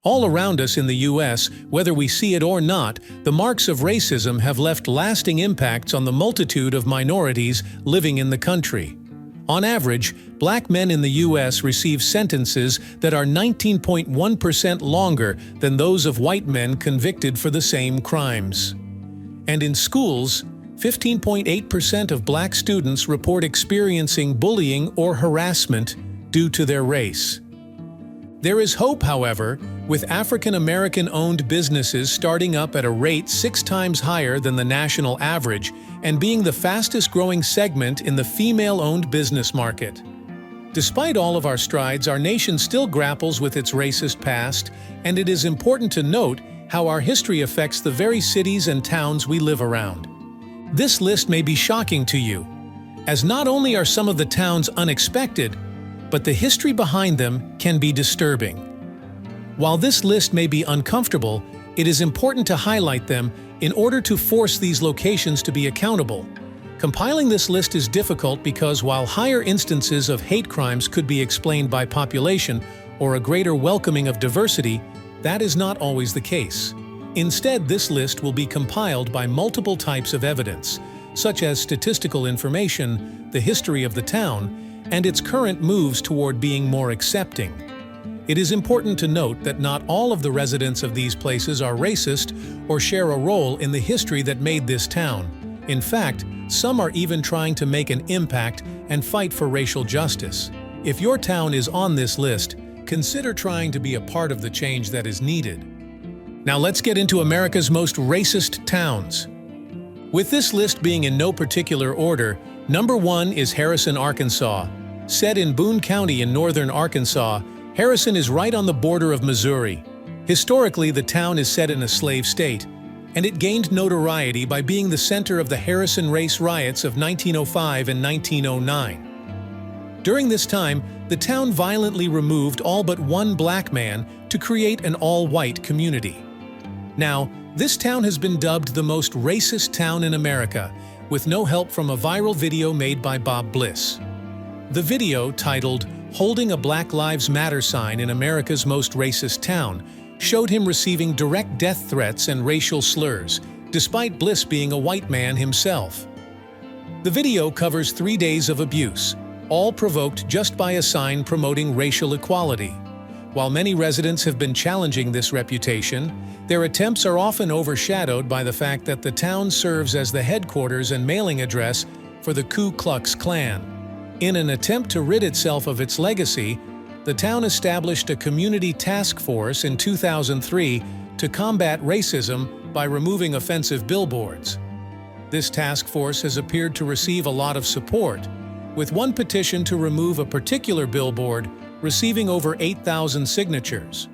All around us in the US, whether we see it or not, the marks of racism have left lasting impacts on the multitude of minorities living in the country. On average, black men in the US receive sentences that are 19.1% longer than those of white men convicted for the same crimes. And in schools, 15.8% of black students report experiencing bullying or harassment due to their race. There is hope, however, with African American-owned businesses starting up at a rate 6 times higher than the national average and being the fastest-growing segment in the female-owned business market. Despite all of our strides, our nation still grapples with its racist past, and it is important to note how our history affects the very cities and towns we live around. This list may be shocking to you, as not only are some of the towns unexpected, but the history behind them can be disturbing. While this list may be uncomfortable, it is important to highlight them in order to force these locations to be accountable. Compiling this list is difficult because while higher instances of hate crimes could be explained by population or a greater welcoming of diversity, that is not always the case. Instead, this list will be compiled by multiple types of evidence, such as statistical information, the history of the town, and its current moves toward being more accepting. It is important to note that not all of the residents of these places are racist or share a role in the history that made this town. In fact, some are even trying to make an impact and fight for racial justice. If your town is on this list, consider trying to be a part of the change that is needed. Now let's get into America's most racist towns. With this list being in no particular order, number 1 is Harrison, Arkansas. Set in Boone County in northern Arkansas, Harrison is right on the border of Missouri. Historically, the town is set in a slave state, and it gained notoriety by being the center of the Harrison race riots of 1905 and 1909. During this time, the town violently removed all but one black man to create an all-white community. Now, this town has been dubbed the most racist town in America, with no help from a viral video made by Bob Bliss. The video, titled "Holding a Black Lives Matter Sign in America's Most Racist Town," showed him receiving direct death threats and racial slurs, despite Bliss being a white man himself. The video covers 3 days of abuse, all provoked just by a sign promoting racial equality. While many residents have been challenging this reputation, their attempts are often overshadowed by the fact that the town serves as the headquarters and mailing address for the Ku Klux Klan. In an attempt to rid itself of its legacy, the town established a community task force in 2003 to combat racism by removing offensive billboards. This task force has appeared to receive a lot of support, with one petition to remove a particular billboard receiving over 8,000 signatures.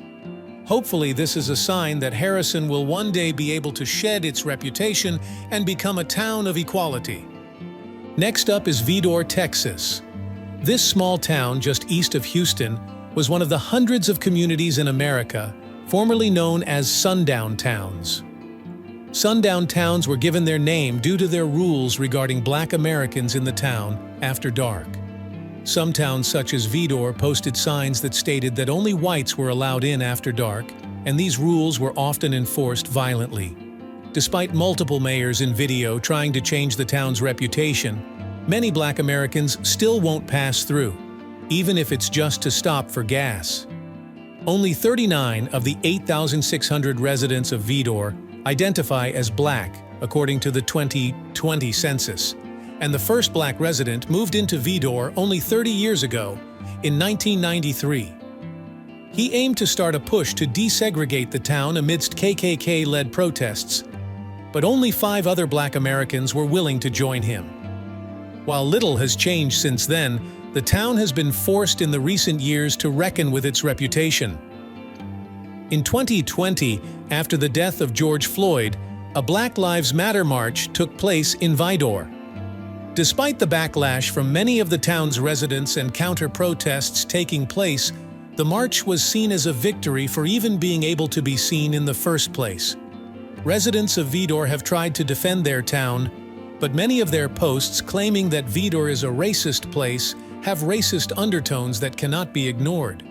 Hopefully, this is a sign that Harrison will one day be able to shed its reputation and become a town of equality. Next up is Vidor, Texas. This small town just east of Houston was one of the hundreds of communities in America formerly known as sundown towns. Sundown towns were given their name due to their rules regarding black Americans in the town after dark. Some towns, such as Vidor, posted signs that stated that only whites were allowed in after dark, and these rules were often enforced violently. Despite multiple mayors in video trying to change the town's reputation, many black Americans still won't pass through, even if it's just to stop for gas. Only 39 of the 8,600 residents of Vidor identify as black, according to the 2020 census. And the first black resident moved into Vidor only 30 years ago, in 1993. He aimed to start a push to desegregate the town amidst KKK-led protests, but only 5 other black Americans were willing to join him. While little has changed since then, the town has been forced in the recent years to reckon with its reputation. In 2020, after the death of George Floyd, a Black Lives Matter march took place in Vidor. Despite the backlash from many of the town's residents and counter-protests taking place, the march was seen as a victory for even being able to be seen in the first place. Residents of Vidor have tried to defend their town, but many of their posts claiming that Vidor is a racist place have racist undertones that cannot be ignored.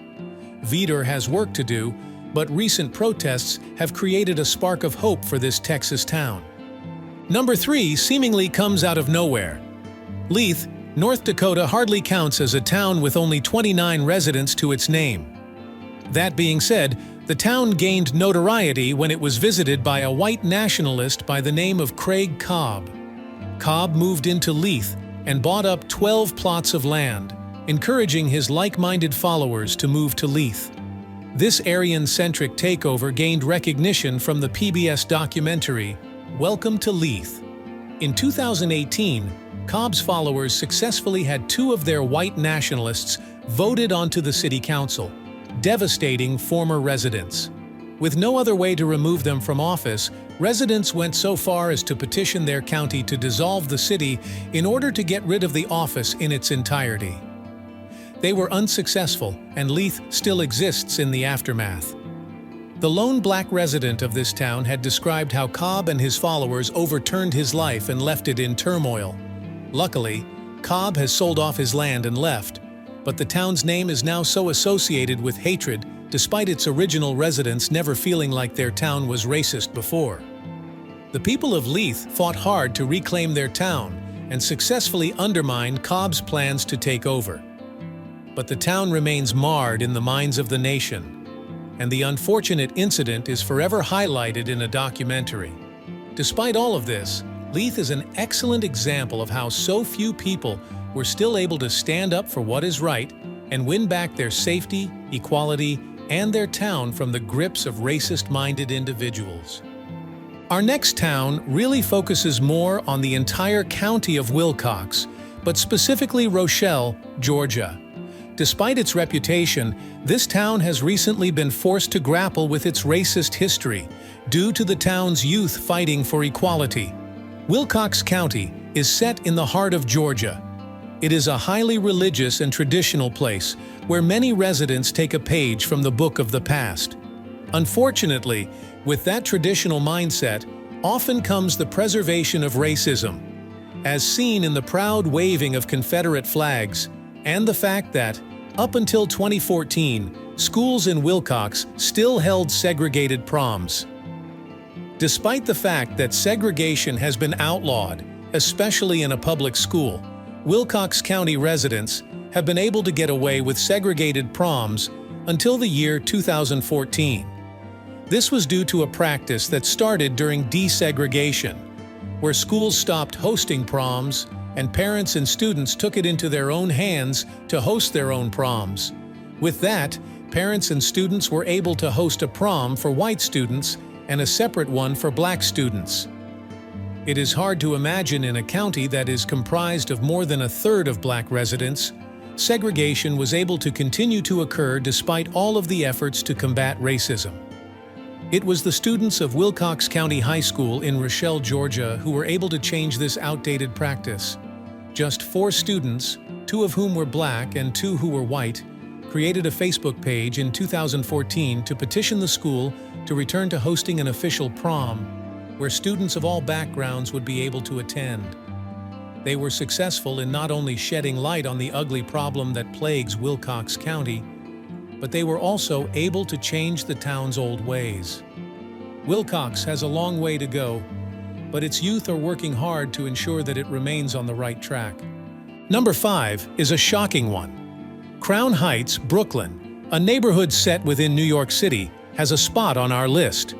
Vidor has work to do, but recent protests have created a spark of hope for this Texas town. Number 3 seemingly comes out of nowhere. Leith, North Dakota hardly counts as a town with only 29 residents to its name. That being said, the town gained notoriety when it was visited by a white nationalist by the name of Craig Cobb. Cobb moved into Leith and bought up 12 plots of land, encouraging his like-minded followers to move to Leith. This Aryan-centric takeover gained recognition from the PBS documentary, Welcome to Leith. In 2018, Cobb's followers successfully had 2 of their white nationalists voted onto the city council, devastating former residents. With no other way to remove them from office, residents went so far as to petition their county to dissolve the city in order to get rid of the office in its entirety. They were unsuccessful, and Leith still exists in the aftermath. The lone black resident of this town had described how Cobb and his followers overturned his life and left it in turmoil. Luckily, Cobb has sold off his land and left, but the town's name is now so associated with hatred, despite its original residents never feeling like their town was racist before. The people of Leith fought hard to reclaim their town and successfully undermined Cobb's plans to take over. But the town remains marred in the minds of the nation, and the unfortunate incident is forever highlighted in a documentary. Despite all of this, Leith is an excellent example of how so few people were still able to stand up for what is right and win back their safety, equality, and their town from the grips of racist-minded individuals. Our next town really focuses more on the entire county of Wilcox, but specifically Rochelle, Georgia. Despite its reputation, this town has recently been forced to grapple with its racist history due to the town's youth fighting for equality. Wilcox County is set in the heart of Georgia. It is a highly religious and traditional place where many residents take a page from the book of the past. Unfortunately, with that traditional mindset, often comes the preservation of racism, as seen in the proud waving of Confederate flags and the fact that, up until 2014, schools in Wilcox still held segregated proms. Despite the fact that segregation has been outlawed, especially in a public school, Wilcox County residents have been able to get away with segregated proms until the year 2014. This was due to a practice that started during desegregation, where schools stopped hosting proms and parents and students took it into their own hands to host their own proms. With that, parents and students were able to host a prom for white students and a separate one for black students. It is hard to imagine in a county that is comprised of more than a third of black residents, segregation was able to continue to occur despite all of the efforts to combat racism. It was the students of Wilcox County High School in Rochelle, Georgia, who were able to change this outdated practice. Just 4 students, 2 of whom were black and 2 who were white, created a Facebook page in 2014 to petition the school to return to hosting an official prom, where students of all backgrounds would be able to attend. They were successful in not only shedding light on the ugly problem that plagues Wilcox County, but they were also able to change the town's old ways. Wilcox has a long way to go, but its youth are working hard to ensure that it remains on the right track. Number 5 is a shocking one. Crown Heights, Brooklyn, a neighborhood set within New York City, has a spot on our list.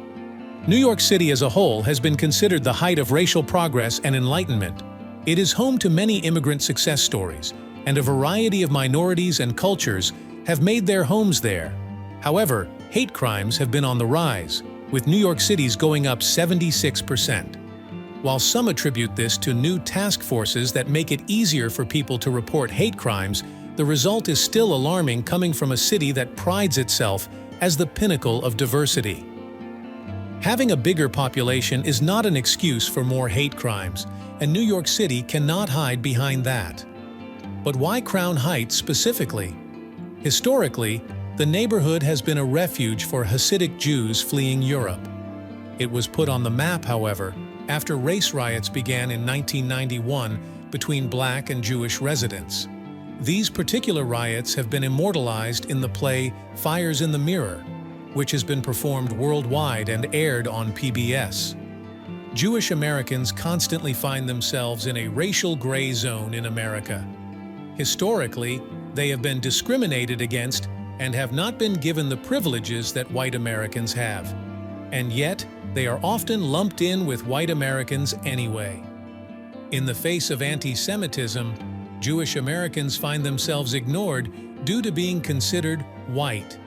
New York City as a whole has been considered the height of racial progress and enlightenment. It is home to many immigrant success stories, and a variety of minorities and cultures have made their homes there. However, hate crimes have been on the rise, with New York City's going up 76%. While some attribute this to new task forces that make it easier for people to report hate crimes, the result is still alarming coming from a city that prides itself as the pinnacle of diversity. Having a bigger population is not an excuse for more hate crimes, and New York City cannot hide behind that. But why Crown Heights specifically? Historically, the neighborhood has been a refuge for Hasidic Jews fleeing Europe. It was put on the map, however, after race riots began in 1991 between black and Jewish residents. These particular riots have been immortalized in the play Fires in the Mirror, which has been performed worldwide and aired on PBS. Jewish Americans constantly find themselves in a racial gray zone in America. Historically, they have been discriminated against and have not been given the privileges that white Americans have. And yet, they are often lumped in with white Americans anyway. In the face of anti-Semitism, Jewish Americans find themselves ignored due to being considered white.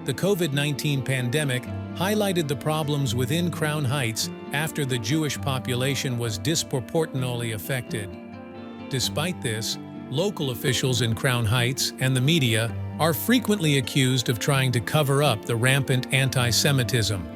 The COVID-19 pandemic highlighted the problems within Crown Heights after the Jewish population was disproportionately affected. Despite this, local officials in Crown Heights and the media are frequently accused of trying to cover up the rampant anti-Semitism,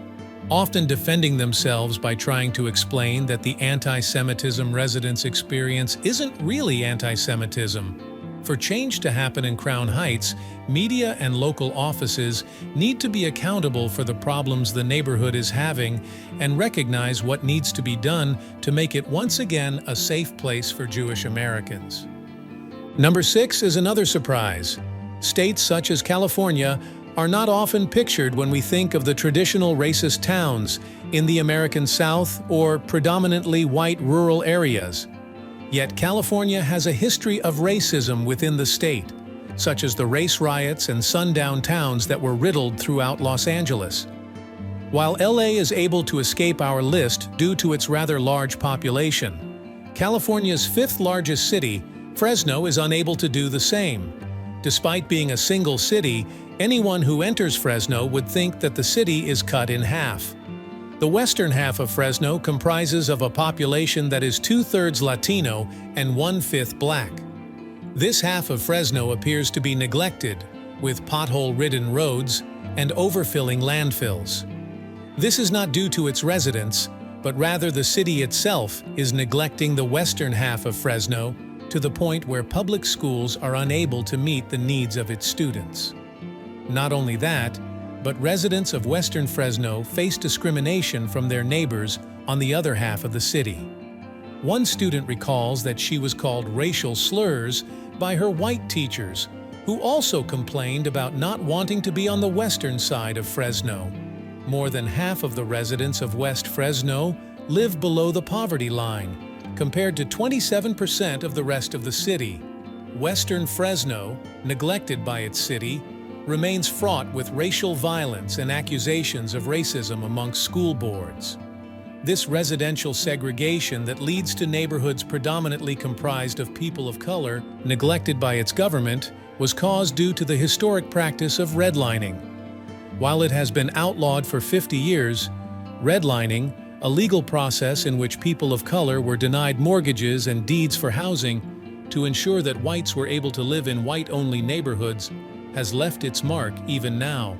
often defending themselves by trying to explain that the anti-Semitism residents experience isn't really anti-Semitism. For change to happen in Crown Heights, media and local offices need to be accountable for the problems the neighborhood is having and recognize what needs to be done to make it once again a safe place for Jewish Americans. Number 6 is another surprise. States such as California are not often pictured when we think of the traditional racist towns in the American South or predominantly white rural areas. Yet California has a history of racism within the state, such as the race riots and sundown towns that were riddled throughout Los Angeles. While LA is able to escape our list due to its rather large population, California's 5th largest city, Fresno, is unable to do the same. Despite being a single city, anyone who enters Fresno would think that the city is cut in half. The western half of Fresno comprises of a population that is 2/3 Latino and 1/5 Black. This half of Fresno appears to be neglected, with pothole-ridden roads and overfilling landfills. This is not due to its residents, but rather the city itself is neglecting the western half of Fresno to the point where public schools are unable to meet the needs of its students. Not only that, but residents of Western Fresno face discrimination from their neighbors on the other half of the city. One student recalls that she was called racial slurs by her white teachers, who also complained about not wanting to be on the western side of Fresno. More than half of the residents of West Fresno live below the poverty line, compared to 27% of the rest of the city. Western Fresno, neglected by its city, remains fraught with racial violence and accusations of racism amongst school boards. This residential segregation that leads to neighborhoods predominantly comprised of people of color, neglected by its government, was caused due to the historic practice of redlining. While it has been outlawed for 50 years, redlining, a legal process in which people of color were denied mortgages and deeds for housing to ensure that whites were able to live in white-only neighborhoods, has left its mark even now.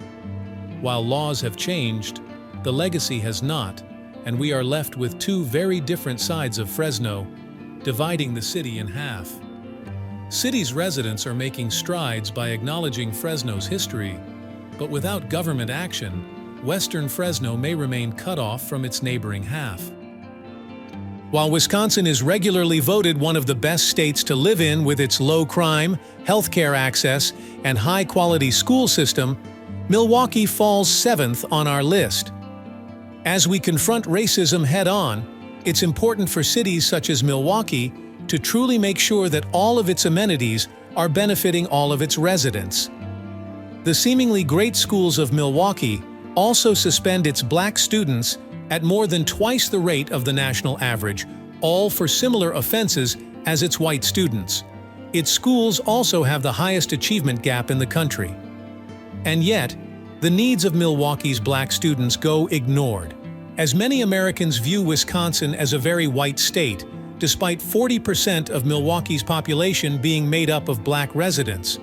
While laws have changed, the legacy has not, and we are left with two very different sides of Fresno, dividing the city in half. City's residents are making strides by acknowledging Fresno's history, but without government action, Western Fresno may remain cut off from its neighboring half. While Wisconsin is regularly voted one of the best states to live in with its low crime, healthcare access, and high-quality school system, Milwaukee falls 7th on our list. As we confront racism head-on, it's important for cities such as Milwaukee to truly make sure that all of its amenities are benefiting all of its residents. The seemingly great schools of Milwaukee also suspend its Black students at more than twice the rate of the national average, all for similar offenses as its white students. Its schools also have the highest achievement gap in the country. And yet, the needs of Milwaukee's Black students go ignored, as many Americans view Wisconsin as a very white state, despite 40% of Milwaukee's population being made up of Black residents.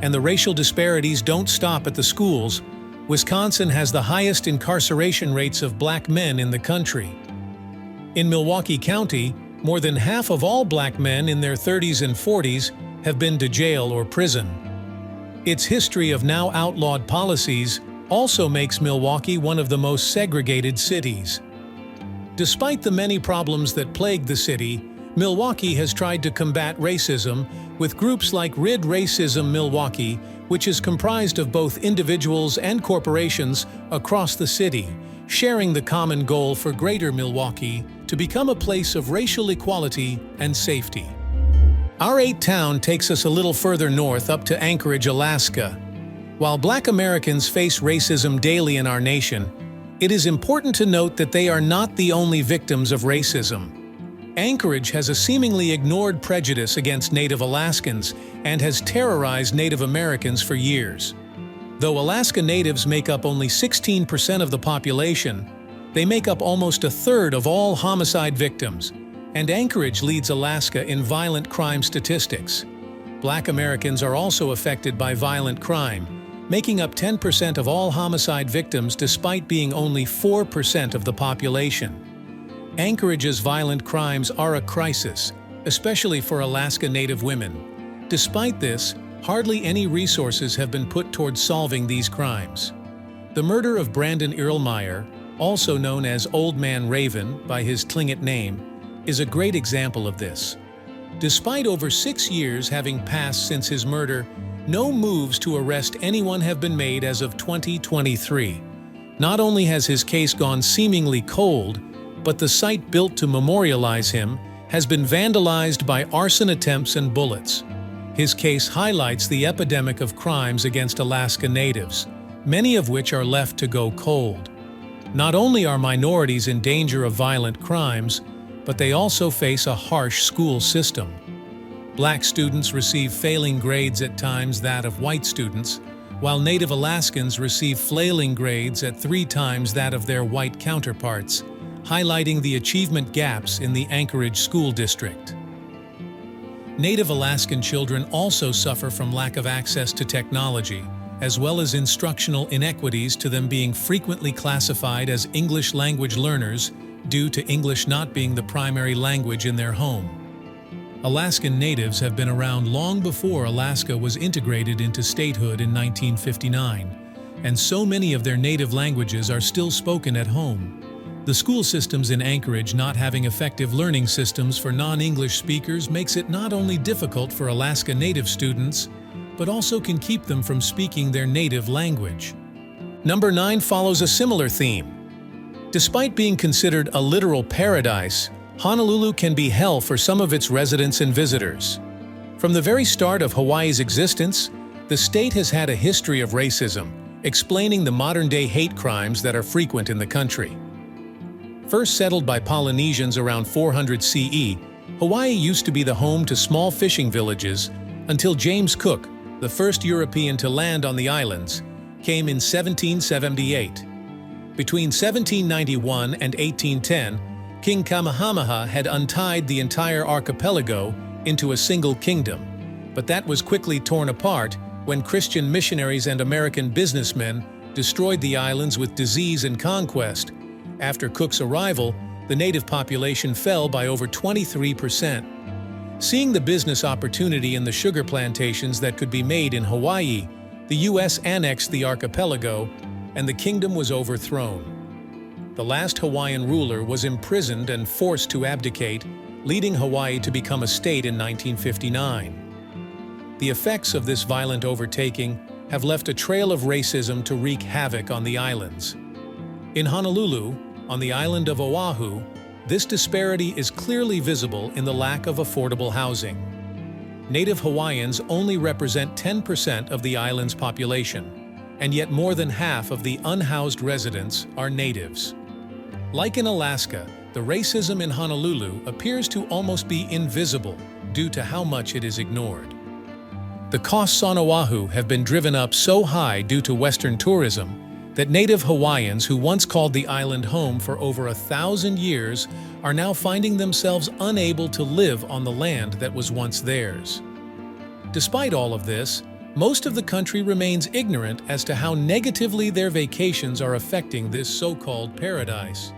And the racial disparities don't stop at the schools. Wisconsin has the highest incarceration rates of Black men in the country. In Milwaukee County, more than half of all Black men in their 30s and 40s have been to jail or prison. Its history of now outlawed policies also makes Milwaukee one of the most segregated cities. Despite the many problems that plague the city, Milwaukee has tried to combat racism with groups like Rid Racism Milwaukee, which is comprised of both individuals and corporations across the city, sharing the common goal for Greater Milwaukee to become a place of racial equality and safety. Our eighth town takes us a little further north up to Anchorage, Alaska. While Black Americans face racism daily in our nation, it is important to note that they are not the only victims of racism. Anchorage has a seemingly ignored prejudice against Native Alaskans and has terrorized Native Americans for years. Though Alaska Natives make up only 16% of the population, they make up almost a third of all homicide victims, and Anchorage leads Alaska in violent crime statistics. Black Americans are also affected by violent crime, making up 10% of all homicide victims despite being only 4% of the population. Anchorage's violent crimes are a crisis, especially for Alaska Native women. Despite this, hardly any resources have been put towards solving these crimes. The murder of Brandon Erlmeyer, also known as Old Man Raven by his Tlingit name, is a great example of this. Despite over 6 years having passed since his murder, no moves to arrest anyone have been made as of 2023. Not only has his case gone seemingly cold, but the site built to memorialize him has been vandalized by arson attempts and bullets. His case highlights the epidemic of crimes against Alaska Natives, many of which are left to go cold. Not only are minorities in danger of violent crimes, but they also face a harsh school system. Black students receive failing grades at times that of white students, while Native Alaskans receive flailing grades at 3 times that of their white counterparts, highlighting the achievement gaps in the Anchorage School District. Native Alaskan children also suffer from lack of access to technology, as well as instructional inequities to them being frequently classified as English language learners due to English not being the primary language in their home. Alaskan Natives have been around long before Alaska was integrated into statehood in 1959, and so many of their native languages are still spoken at home. The school systems in Anchorage not having effective learning systems for non-English speakers makes it not only difficult for Alaska Native students, but also can keep them from speaking their native language. Number 9 follows a similar theme. Despite being considered a literal paradise, Honolulu can be hell for some of its residents and visitors. From the very start of Hawaii's existence, the state has had a history of racism, explaining the modern-day hate crimes that are frequent in the country. First settled by Polynesians around 400 CE, Hawaii used to be the home to small fishing villages until James Cook, the first European to land on the islands, came in 1778. Between 1791 and 1810, King Kamehameha had untied the entire archipelago into a single kingdom, but that was quickly torn apart when Christian missionaries and American businessmen destroyed the islands with disease and conquest. After Cook's arrival, the native population fell by over 23%. Seeing the business opportunity in the sugar plantations that could be made in Hawaii, the U.S. annexed the archipelago, and the kingdom was overthrown. The last Hawaiian ruler was imprisoned and forced to abdicate, leading Hawaii to become a state in 1959. The effects of this violent overtaking have left a trail of racism to wreak havoc on the islands. In Honolulu, on the island of Oahu, this disparity is clearly visible in the lack of affordable housing. Native Hawaiians only represent 10% of the island's population, and yet more than half of the unhoused residents are natives. Like in Alaska, the racism in Honolulu appears to almost be invisible due to how much it is ignored. The costs on Oahu have been driven up so high due to Western tourism that Native Hawaiians who once called the island home for over 1,000 years are now finding themselves unable to live on the land that was once theirs. Despite all of this, most of the country remains ignorant as to how negatively their vacations are affecting this so-called paradise.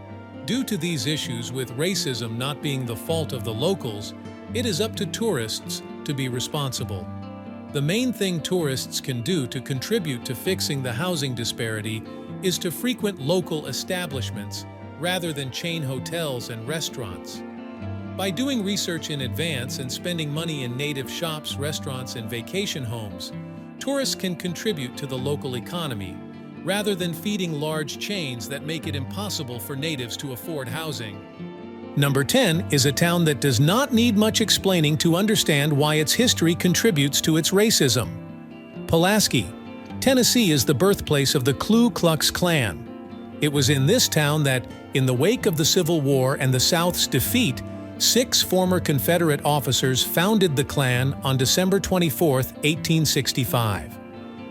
Due to these issues with racism not being the fault of the locals, it is up to tourists to be responsible. The main thing tourists can do to contribute to fixing the housing disparity is to frequent local establishments rather than chain hotels and restaurants. By doing research in advance and spending money in native shops, restaurants, and vacation homes, tourists can contribute to the local economy, rather than feeding large chains that make it impossible for natives to afford housing. Number 10 is a town that does not need much explaining to understand why its history contributes to its racism. Pulaski, Tennessee is the birthplace of the Ku Klux Klan. It was in this town that, in the wake of the Civil War and the South's defeat, 6 former Confederate officers founded the Klan on December 24, 1865.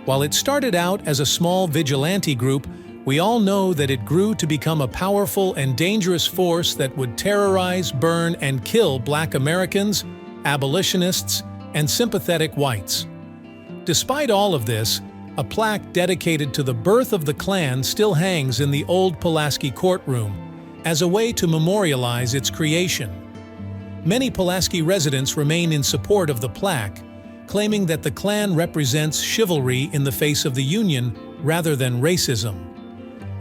While it started out as a small vigilante group, we all know that it grew to become a powerful and dangerous force that would terrorize, burn, and kill Black Americans, abolitionists, and sympathetic whites. Despite all of this, a plaque dedicated to the birth of the Klan still hangs in the old Pulaski courtroom as a way to memorialize its creation. Many Pulaski residents remain in support of the plaque, claiming that the Klan represents chivalry in the face of the Union rather than racism.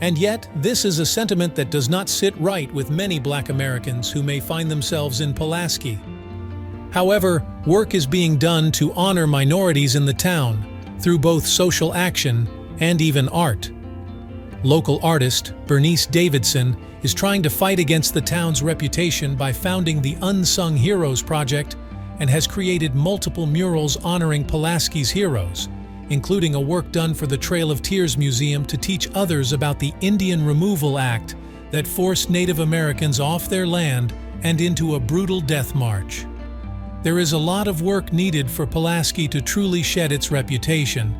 And yet, this is a sentiment that does not sit right with many Black Americans who may find themselves in Pulaski. However, work is being done to honor minorities in the town through both social action and even art. Local artist Bernice Davidson is trying to fight against the town's reputation by founding the Unsung Heroes Project and has created multiple murals honoring Pulaski's heroes, including a work done for the Trail of Tears Museum to teach others about the Indian Removal Act that forced Native Americans off their land and into a brutal death march. There is a lot of work needed for Pulaski to truly shed its reputation,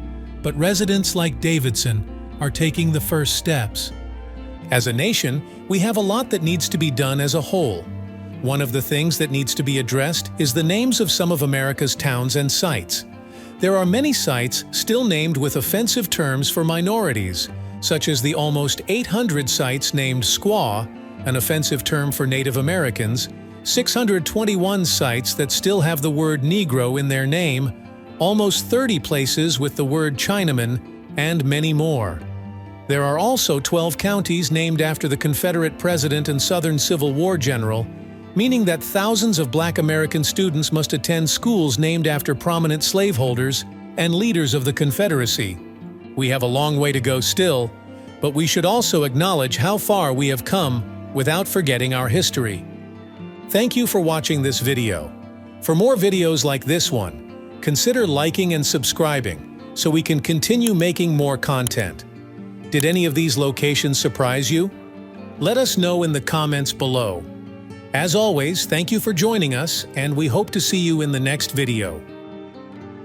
but residents like Davidson are taking the first steps. As a nation, we have a lot that needs to be done as a whole. One of the things that needs to be addressed is the names of some of America's towns and sites. There are many sites still named with offensive terms for minorities, such as the almost 800 sites named Squaw, an offensive term for Native Americans, 621 sites that still have the word Negro in their name, almost 30 places with the word Chinaman, and many more. There are also 12 counties named after the Confederate president and Southern Civil War general, meaning that thousands of Black American students must attend schools named after prominent slaveholders and leaders of the Confederacy. We have a long way to go still, but we should also acknowledge how far we have come without forgetting our history. Thank you for watching this video. For more videos like this one, consider liking and subscribing so we can continue making more content. Did any of these locations surprise you? Let us know in the comments below. As always, thank you for joining us, and we hope to see you in the next video.